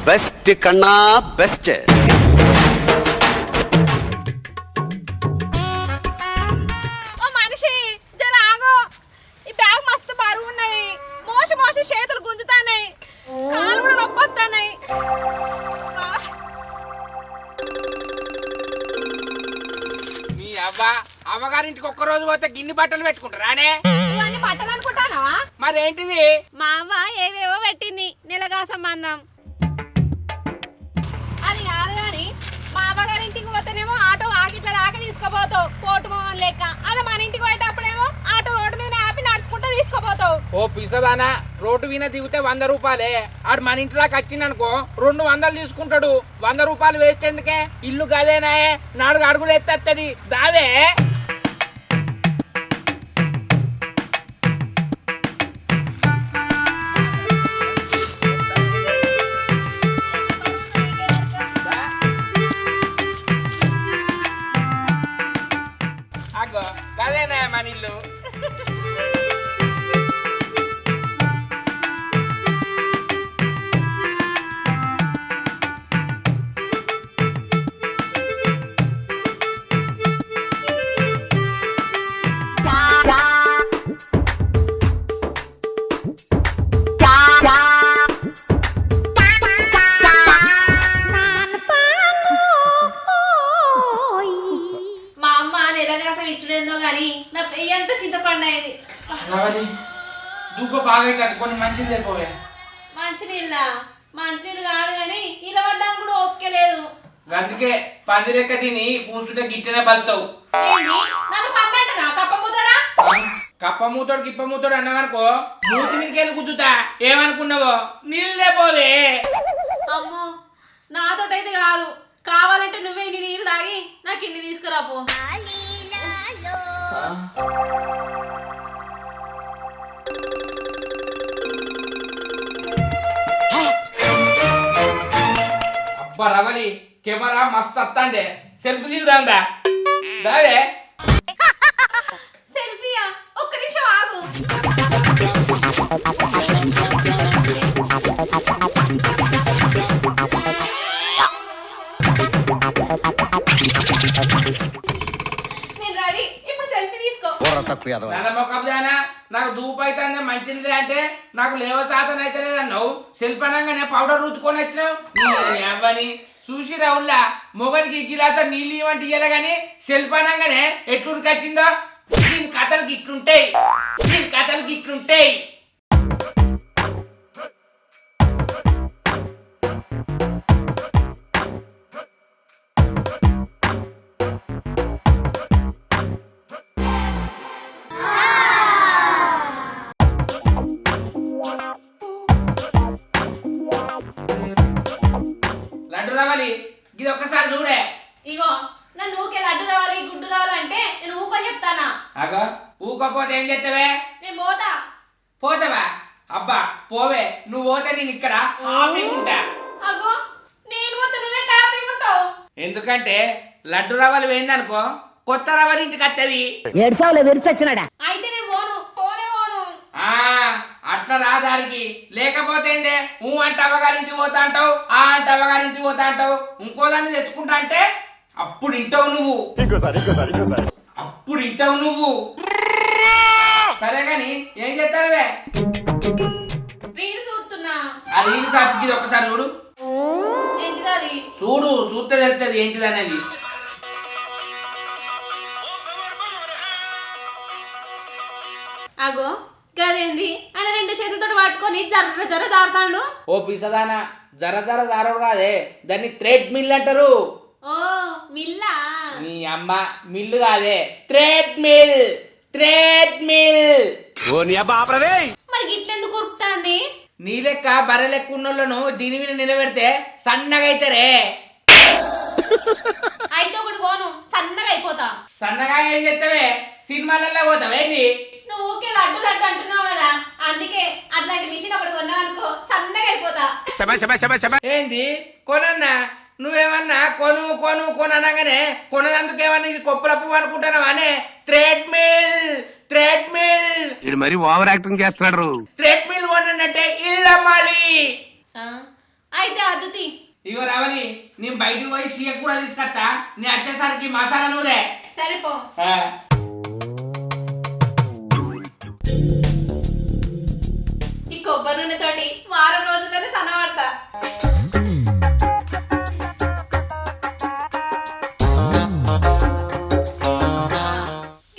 Best కన్నా best. ఓ మనిషి జర ఆగో. ఈ బ్యాగ్ మస్తు బరువు ఉన్నది. మోసి మోసి చేతులు గుంజుతాయి, కాళ్ళు కూడా నొప్పొస్తాయి. మీ అవ్వగారింటికి ఒక్కరోజు పోతే గిన్ని బట్టలు పెట్టుకుంటారానే? ఇవన్నీ బట్టలు అనుకుంటానవా? మరేంటిది? మా అవ్వ ఏవేవో పెట్టింది నెలగా సంబంధం. అది కాదు కానీ మా అవ్వగారింటికి పోతేనేమో ఆటో ఆకిట్ల దాకా తీసుకోపోతావు కోటు మొహం లెక్క. అదే మన ఇంటికి పోయేటప్పుడేమో ఆటో రోడ్డు మీద ఆపి నడుచుకుంటూ తీసుకోపోతావు. ఓ పిసదానా, రోడ్డు వీణ దిగితే 100 రూపాయలే. ఆడు మన ఇంటి దాకా వచ్చిందనుకో 200 తీసుకుంటాడు. 100 రూపాయలు వేస్ట్ ఎందుకే? ఇల్లు గదేనాయే, 4 అడుగులు ఎత్తది. దావే గదేనా మన ఇల్లు. దూప బాగా అవుతుంది, కొన్ని మంచిది లేకపోవే. మంచినీళ్ళు కాదు కానీ ఇలా పడ్డానికి కూడా ఓపిక లేదు. అందుకే పందిరెక్క తిని కూర్చుంటే గిట్టనే పలుతావు. నన్ను పందంటనా కప్పమూతడా? కప్ప మూతోడు గిప్ప మూతోడు అన్నావనుకో మూతి మీదకెళ్ళి కుద్దుతా. ఏమనుకున్నావో నీళ్ళు లేపోవే. అమ్మో నాతోటైతే కాదు, కావాలంటే నువ్వే ఇన్ని నీళ్ళు తాగి నాకు ఇన్ని తీసుకురాపో. అబ్బా రవలి, కెమెరా మస్తు వస్తాందే, సెల్ఫీ దిగుదాందా? దావే సెల్ఫీయా? ఒక్క నిమిషం ఆగు. నేను రెడీ, ఇప్పుడు సెల్ఫీ తీసుకో. నాకు దూపు అవుతుంది మంచిది అంటే నాకు లేవ శాతం అయితే లేదన్నావు. సెల్ఫీ అనగానే పౌడర్ రుద్దుకొని వచ్చినావు. అవ్వని చూసి రావుల్లా మొగనికి గిలాస నీళ్ళు ఇవ్వంటి ఇయ్యాలి కానీ సెల్ఫీ అనగానే ఎట్లురికి వచ్చిందో. దీని కథలకి ఇట్లుంటాయి, దీని కథలకి ఇట్లుంటాయి. లడ్డు రావాలి, ఇది ఒక్కసారి చూడే. ఇగో నన్ను ఊకే లడ్డు రావాలి గుడ్డు రావాలంటే నేను ఊకొని చెప్తానా? అగో ఊకపోతే ఏం చేస్తావే? నేను పోతా. పోతావా? అబ్బా పోవే, నువ్వు పోతే నేను ఇక్కడ హ్యాపీగా ఉంటా. అగో నేను పోతే నువ్వే హ్యాపీగా ఉంటావు. ఎందుకంటే లడ్డు రవ్వలు వేయిందనుకో కొత్త రవ్వలు ఇంటికి వస్తుంది. అయితే నేను పోను, పోనే పోను. అట్లా రాదారికి లేకపోతే ఏందే ఊ అంటే అవ్వగారింటికి పోతా అంటావు, ఆ అంటే అవ్వగారింటికి పోతా అంటావు. ఇంకోదాన్ని తెచ్చుకుంటా అంటే అప్పుడు ఇంటావు నువ్వు, అప్పుడు ఇంటావు నువ్వు. సరే గాని ఏం చేస్తారువే? రీల్స్ చూస్తున్నా. ఆ రీల్స్ అప్పికి ఒక్కసారి చూడు. ఏంటిది అది? చూడు, చూస్తే తెలుస్తుంది ఏంటిది అనేది. అగో గదేంది ఆయన 2 చేతులతో పట్టుకొని జర్ర జర్ర జారుతాడు. ఓ పిసదానా, జర జర జారడు కాదే, దాన్ని థ్రెడ్ మిల్ అంటారు. ఓ మిల్లా? నీ అమ్మ మిల్లు కాదే, థ్రెడ్ మిల్, థ్రెడ్ మిల్. ఓ నీ అబ్బా ఆపరదే. మరి గిట్లెందుకు ఉరుకుతాంది? నీ లెక్క బర్రె లెక్క ఉన్నోళ్ళను దీని మీద నిలబెడితే సన్నగా అయితారే. అయితే ఒకటి కోను, సన్నగా అయిపోతా. సన్నగా ఏం చేస్తావే? సినిమాలలో పోతావేంది? నువ్వు ఊకే లడ్డు లడ్డు అంటున్నావు కదా, అందుకే అట్లాంటి మిషన్ ఒకటి కొన్నావు అనుకో సన్నగా అయిపోతా. ఏంది కొనన్నా? నువ్వేమన్నా కొను కొను కొను అనగానే కొనదందుకు ఏమన్నా ఇది కొప్పులప్పు అనుకుంటున్నావా అనే? Thread mill, thread mill. ఇది మరి ఓవర్ యాక్టింగ్ చేస్తున్నాడు. థ్రెడ్ మిల్ కొనంటే ఇల్లమ్మాలి. అయితే అద్దుతి. ఇగో రావలి నేను బయటికి పోయి సీయ కూర తీసుకొస్తా నీ వచ్చేసరికి మసాలా నూరే సరిపో. ఈ కొబ్బరి నూనె తోటి వారం రోజుల్లోనే సన్నవాడతా.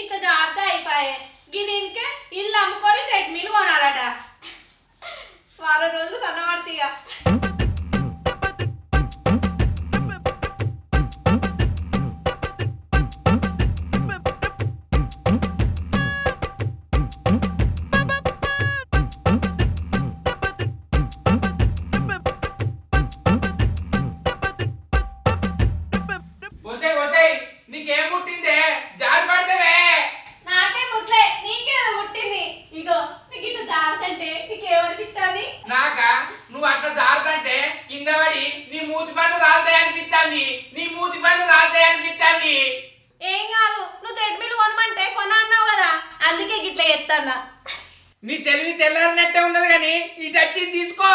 ఇట్లా జాగ్రత్త అయిపోయే గిన్నెకే ఇల్లు అమ్ముకొని ట్రెడ్మిల్ కొనాలట. వారం రోజులు సన్నవాడతీగా. నీకేం పుట్టిందే జారి పడతావే. నాకే ముట్లే నీకే పుట్టింది. ఇగో నీకు ఇట్లా జారుతంటే నీకేమనిపిస్తుంది? నాకా నువ్వు అట్లా జారుతంటే కింద పడి నీ మూతి పన్ను రాలుతాయి అనిపిస్తుంది. నీ మూతి పన్ను రాలుతాయి అనిపిస్తుంది. ఏం కాదు, నువ్వు థ్రెడ్మిల్ కొనమంటే కొన అన్నావు కదా, అందుకే గిట్లా ఎత్తానా. నీ తెలివి తెల్లారినట్టే ఉన్నది కానీ ఇటు వచ్చి తీసుకో.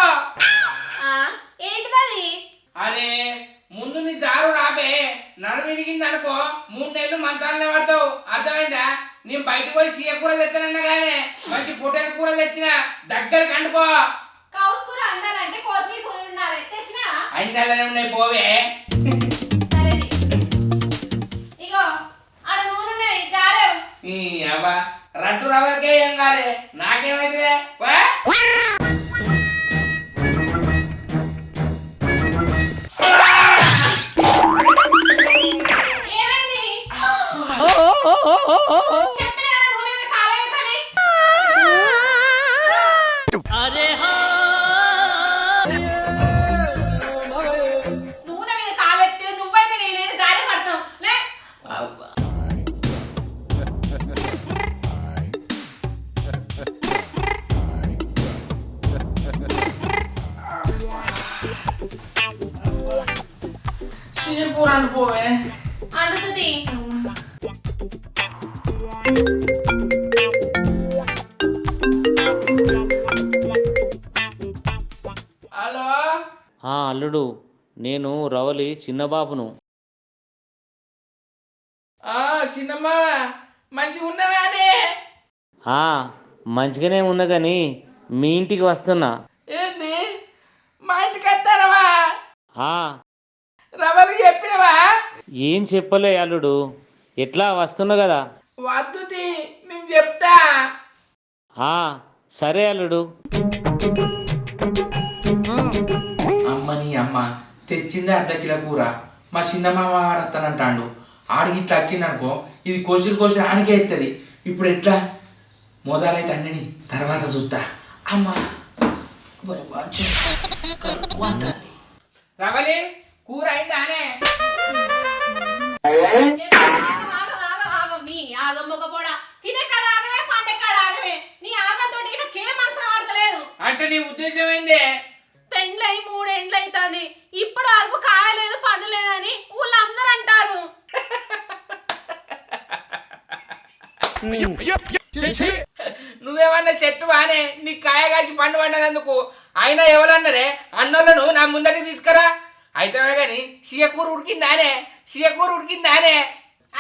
ఏంటిది? అరే ముందు నీ జారు రాబే. నడుము విరిగింది అనుకో 3 నెలలు మంచాలనే పడతావు. అర్థమైందా? నేను బయటకు పోయి సీయ కూర తెచ్చానన్నా కానీ మంచి పొట్టేల కూర తెచ్చిన దగ్గర కండుకో. కౌస్ కూర అండాలంటే కొత్తిమీర కూర ఉండాలి. తెచ్చినా అన్నీ ఉన్నాయి పోవే. సరేది. ఇగో ఆడ నూనె ఉన్నది జారేవు. అబ్బా రడ్డు రవ్వకే ఏం కాలే నాకేమైతే నూనె మీద కాలెత్తే నువ్వైతే నేనైనా జారి పడతావు. కూర అనుకోవే అండుతుంది. హలో అల్లుడు, నేను రవలి చిన్నబాబును. చిన్నమ్మా మంచిగా ఉన్నవానే? మంచిగానే ఉన్నా కానీ మీ ఇంటికి వస్తున్నా. ఏంది మా ఇంటికి వస్తానవా? రవలికి చెప్పినవా? ఏం చెప్పలే అల్లుడు, ఎట్లా వస్తున్నా కదా. వద్దుతి నేను చెప్తా. సరే అల్లుడు. అమ్మని అమ్మ తెచ్చిందే 1/2 కిలో కూర. మా చిన్నమామ ఆడతానంటాడు. ఆడికి ఇట్లా వచ్చిందనుకో ఇది కోసిరు ఆడికే ఎత్తది. ఇప్పుడు ఎట్లా? మొదలైతే అన్నని తర్వాత చూస్తా. అమ్మ రవలి కూర అయిందానే? నీ ఆగమ్మకపోడా తినే కాడ ఆగవే, పండే కాడ ఆగవే. నీ ఆగంతో కేం మనసున పడతలేదు. అంటే నీ ఉద్దేశం ఏంది? పెండ్లై 3 ఏండ్లు అవుతుంది, ఇప్పటి వరకు కాయలేదు పండు లేదని ఊళ్ళో అందరూ అంటారు. నువ్వేమన్నా చెట్టు బానే నీ కాయ కాచి పండు పడ్డదందుకు. అయినా ఎవరన్నారే అన్నోళ్ళను నా ముందరికి తీసుకురా. అయితే కానీ సీయకూర ఉడికిందానే? సీయకూర ఉడికిందానే?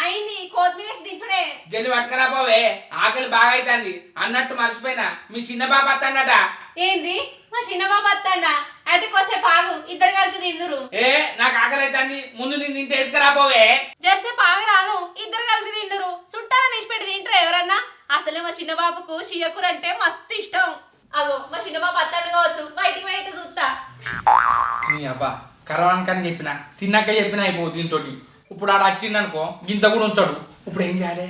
అయింది, కొత్తిమీర దించుడే. జల్లి పట్టుకరా పోవే, ఆకలి బాగా అవుతుంది. అన్నట్టు మర్చిపోయినా మీ చిన్న బాబు అత్తన్నట. ఏంది మా చిన్న బాబు అత్తండా? అయితే కొద్దిసేపు ఆగు, ఇద్దరు కలిసి తిందురు. నాకు ఆకలి అవుతుంది, ముందు నేను తింటే వేసుకురా పోవే. జరసేపు ఆగి రాదు, ఇద్దరు కలిసి తిందురు. చుట్టాలని నిష్పెట్టి తింటారు ఎవరన్నా? అసలే మా చిన్న బాబుకు చీయకూర అంటే మస్తు ఇష్టం. అగో మా చిన్న బాబు అత్తండు కావచ్చు, బయటికి అయితే చూస్తా. నీ అబ్బా కరవానికని చెప్పిన తిన్నాక చెప్పిన అయిపో దీంతో. ఇప్పుడు ఆడ వచ్చిందనుకో గింత కూడా ఉంచాడు. ఇప్పుడు ఏం చేయాలి?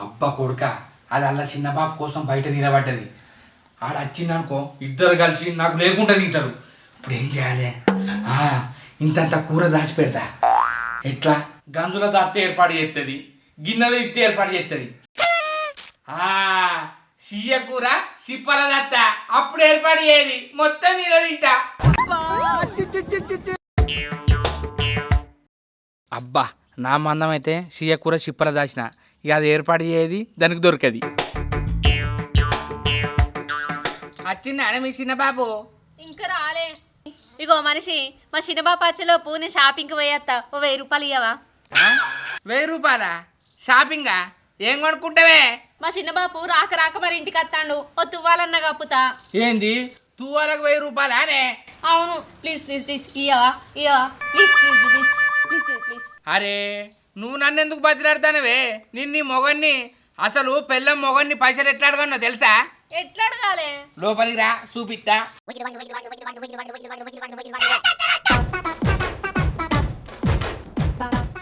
అబ్బా కొడుక, అది అలా చిన్న బాబు కోసం బయట నిలబడ్డది. ఆడ వచ్చిందనుకో ఇద్దరు కలిసి నాకు లేకుండా తింటారు. ఇప్పుడు ఏం చేయాలి? ఇంతంత కూర దాచి పెడతా. ఎట్లా? గంజుల దత్త ఏర్పాటు చేస్తుంది, గిన్నెలు ఇత్తే ఏర్పాటు చేస్తుంది. సీయ కూర సిప్పల దత్త అప్పుడు ఏర్పాటు చేయది, మొత్తం నేను తింటా. అబ్బా నా మందం అయితే సీయ కూర సిప్పల దాచిన, ఇక అది ఏర్పాటు చేయది దానికి దొరకది. వచ్చిందా మీ చిన్న బాబు? ఇంకా రాలే. ఇగో మనిషి, మా చిన్నబాబు వచ్చేలోపు నేను షాపింగ్కి పోయేస్తా. ఓ 1000 రూపాయలు ఇయ్యవా? 1000 రూపాయలా? షాపింగా? ఏం కొనుక్కుంటావే? మా చిన్నబాబు రాక రాక మరి ఇంటికి వస్తాడు. ఓ తువ్వాలన్న కప్పుతా. ఏంది తువ్వాలకు 1000 రూపాయలా అనే? అవును. ప్లీజ్ ప్లీజ్ ప్లీజ్ ఇయ్యవా? ఇయ్యవా? Please please please please please please. అరే నువ్వు నన్ను ఎందుకు బతిలాడతానవే? నీ మొగన్ని అసలు పెళ్ళం మొగన్ని పైసలు ఎట్లా అడగన్నో తెలుసా? ఎట్లా అడగాలి? లోపలికి రా చూపిస్తా.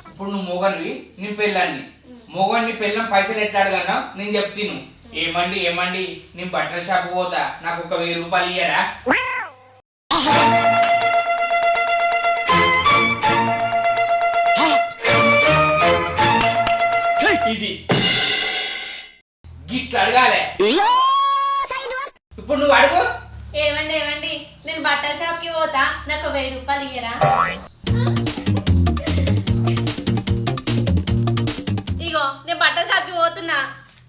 ఇప్పుడు నువ్వు మొగన్వి, నీ పెళ్ళాన్ని. మొగన్ని పెళ్ళం పైసలు ఎట్లా అడగన్నా నేను చెప్తాను. ఏమండి ఏమండి నేను బట్టల షాప్ పోతా, నాకు ఒక 1000 రూపాయలు ఇయ్యరా? ఇది గిట్ల అడగాలి. ఇప్పుడు నువ్వు అడుగు. ఏమండి ఏమండి నేను బట్టల షాప్కి పోతా, నాకు 1000 రూపాయలు ఇయ్యరా? ఇగో నేను బట్టల షాప్కి పోతున్నా.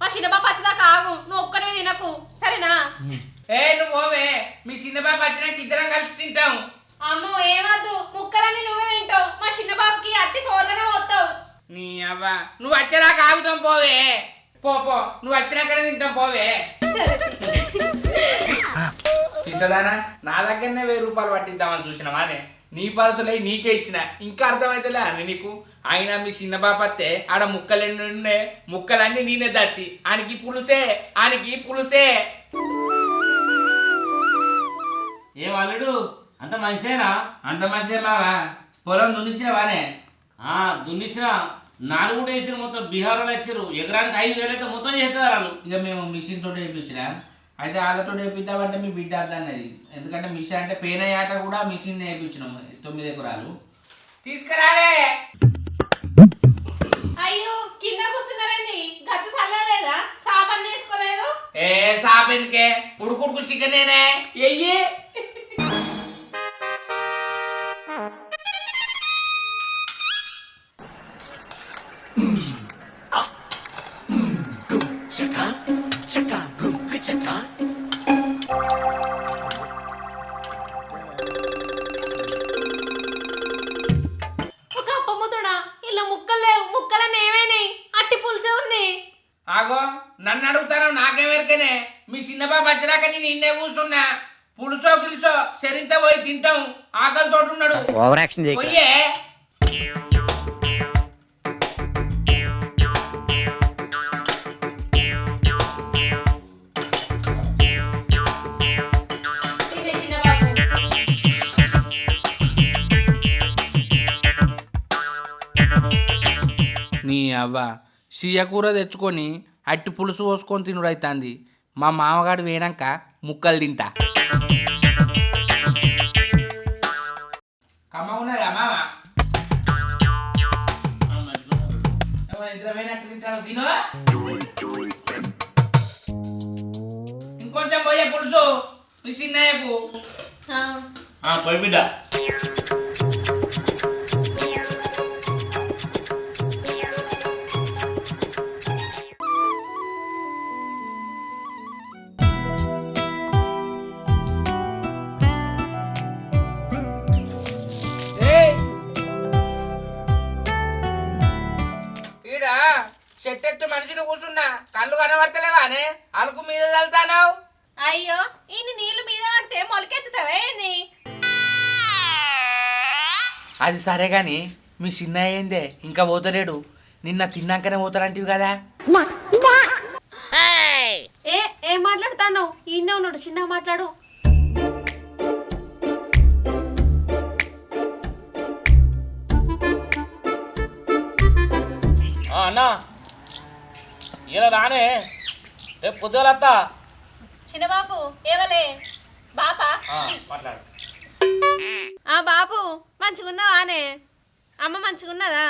మా చిన్నబాబు వచ్చేదాకా ఆగు. నువ్వు ఒక్కరివి తినకు, సరేనా? నువ్వు పోవే, మీ చిన్న బాబు వచ్చినాక ఇద్దరం కలిసి తింటాం. అమ్మో ఏమద్దు, ముక్కలన్నీ నువ్వే తింటావు. మా చిన్నబాబుకి అట్టి సోర్గానే పోతావు. నీ అవ్వ నువ్వు వచ్చేదాకా ఆగుతాం పోవే. పో పో, నువ్వు వచ్చినాకనే తింటాం పోవే. పిసదానా నా దగ్గరనే 1000 రూపాయలు పట్టిద్దామని చూసినావానే? నీ పర్సులై నీకే ఇచ్చిన, ఇంకా అర్థమైతలే అని నీకు. అయినా మీ చిన్న బాపత్తే ఆడ ముక్కలన్నీ ఉండే, ముక్కలన్నీ నేనే దత్తి. ఆనికి పులుసే, ఆనికి పులుసే. ఏం అల్లుడు అంత మంచిదేనా? అంత మంచిదే మావా. పొలం దున్నిచ్చినవానే? దున్నిచ్చిన 4 కూడా వేసారు. మొత్తం బీహార్ వాళ్ళు వచ్చారు. ఎకరానికి 5000 అయితే మొత్తం చేస్తారు వాళ్ళు. ఇక మేము మిషన్ తోటి వేయించిన. అయితే వాళ్ళతో వేయిద్దామంటే మీ బిడ్డ అన్నది. ఎందుకంటే మిషన్ అంటే పేనయ్య ఆట కూడా మిషన్ వేయించినాము 9 ఎకరాలు. తీసుకురాలే. అయ్యో కింద కూర్చున్నావేంది? గచ్చు చల్లలేదా? సాపని చేసుకోలేదు? సాపెందుకే, ఉడుకుడుకు చికెనేనే ఎయ్యి. ఒక అప్పమ్ముతుడా, ఇలా ముక్కలు లేవు. ముక్కలన్నీ ఏమైనాయి? అట్టి పులుసే ఉంది. ఆగో నన్ను అడుగుతాను, నాకేమెరకనే. మీ చిన్న బాబు వచ్చినాక నేను ఇన్నే కూర్చున్నా. పులుసో గిలుసో సరింత పోయి తింటాం. ఆకలితో ఉన్నాడు. పోయే. తినే చిన్నబాబు. నీ అవ్వ సీయ కూర తెచ్చుకొని అట్టి పులుసు పోసుకొని తినుడైతుంది. మా మామగాడు వేనాక ముక్కలు తింటా. కమ్మ ఉన్నదా మామ? ఇద్దరు వేనట్టు తింటాను. తిను. ఇంకొంచెం పోయే పులుసు మీ చిన్నయ్యకు. పోయి బిడ్డ. ఈడ చెట్టెట్టు మనిషిని కూర్చున్నా, కళ్ళు కనబడతలేవానే? అలుకు మీద చల్లుతానావు. అయ్యో ఇన్ని నీళ్లు మీద పడితే మొలకెత్తుతావే ఏంది? అది సరే గాని మీ చిన్నయ్య ఏందే ఇంకా పోతలేడు? నిన్న తిన్నాకనే పోతాడంటివి కదా? ఏం మాట్లాడుతాను? ఈయన ఉన్నాడు, చిన్నగా మాట్లాడు. అన్నా ఇలా రానే, రేపు పొద్దులత్తా. చిన్నబాబు ఏవలే బాపా? మాట్లాడు. బాబు మంచిగున్నావానే? అమ్మ మంచిగున్నదా?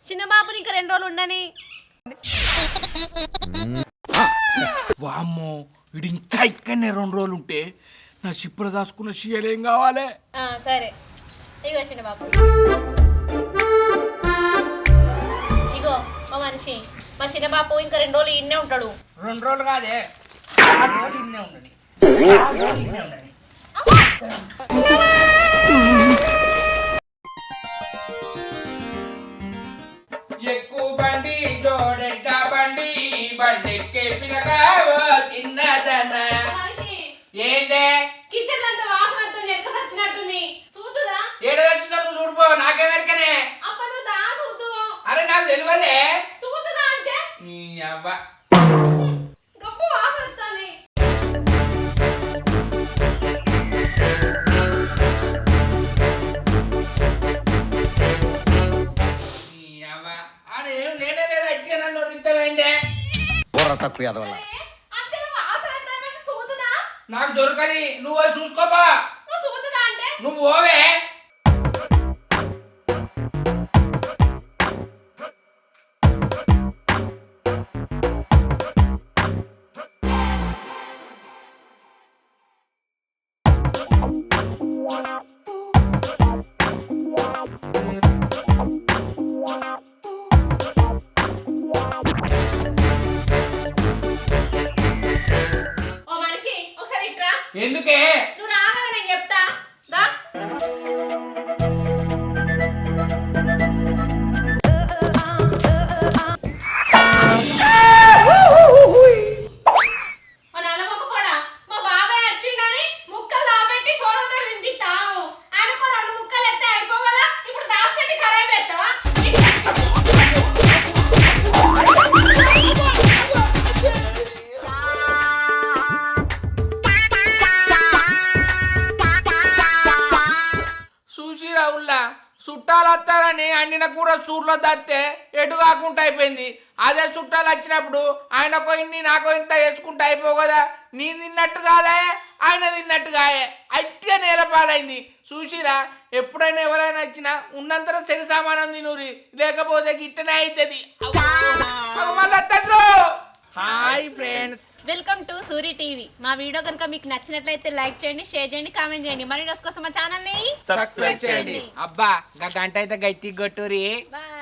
చిన్నబాబుని ఇంకా 2 రోజులు ఉండని. వామ్మో వీడు ఇంకా ఇక్కడనే 2 రోజులు ఉంటే నా చిప్పులు దాచుకున్న చీయలేం కావాలి? సరే ఇగో చిన్నబాబు, ఇగో ఓ మనిషి, మా చిన్నబాబు ఇంకా 2 రోజులు ఇన్నే ఉంటాడు. 2 రోజులు కాదే, ఇన్నే ఉండని. ఎక్కువ బండి జోడెడ్డ బండి బండెక్కే పిల్లగా ఓ చిన్నదన. మనిషి ఏందే కిచెన్ అంతా వాసన వస్తుంది, ఎక్క సచ్చినట్టుంది. చూతుదా? ఏడ వచ్చిందో నువ్వు చూడిపో, నాకేమెరకనే. అప్ప నువ్వు దా చూతు. అరే నాకు తెలియదే. చూతుదా అంటే నీ అవ్వ గప్పు వాసన వస్తుంది. నీ అవ్వ ఆడేం లేనే లేదా ఇట్లా నన్ను ఇంతమైందే. బుర్ర తక్కువ ఎదవల అంతే నువ్వు వాసన వస్తుంది చూతుదా? నాకు దొరకది, నువ్వు పోయి చూసుకోపా. నువ్వు చూతుదా అంటే నువ్వు పోవే. ఓ మనిషి ఒకసారి ఇట్రా. ఎందుకే నువ్వు రాగదా నేను చెప్తా. దా. ఓ నల్లమొక్క పోడా, మా బాబాయ్ వచ్చిండని ముక్కలు దాపెట్టి సోరవతోడు తినిపిస్తావు. ఆయనకో 2 ముక్కలు ఎత్తే అయిపో కదా, ఇప్పుడు దాచిపెట్టి ఖరాబ్ చేస్తావా? చూసి రావుల్లా చుట్టాలు వస్తారని అండిన కూర సూర్లో దత్తే ఎటు కాకుండా అయిపోయింది. అదే చుట్టాలు వచ్చినప్పుడు ఆయన కొయిన్ని నాకు ఇంత వేసుకుంటూ అయిపో కదా. నేను తిన్నట్టు కాదే, ఆయన తిన్నట్టు కాయే, అట్టే నేలపాలైంది. చూసిరా, ఎప్పుడైనా ఎవరైనా వచ్చినా ఉన్నంత సరి సామానం తినూరి, లేకపోతే గిట్టనే అవుతుంది. మళ్ళీ hi friends, welcome to Suri TV. మా వీడియో కనుక మీకు నచ్చినట్లయితే లైక్ చేయండి, షేర్ చేయండి, కామెంట్ చేయండి. మరి కోసం మా ఛానల్ ని సబ్స్క్రైబ్ చేయండి. అబ్బా గంట అయితే గట్టి కొట్టురి. బాయ్.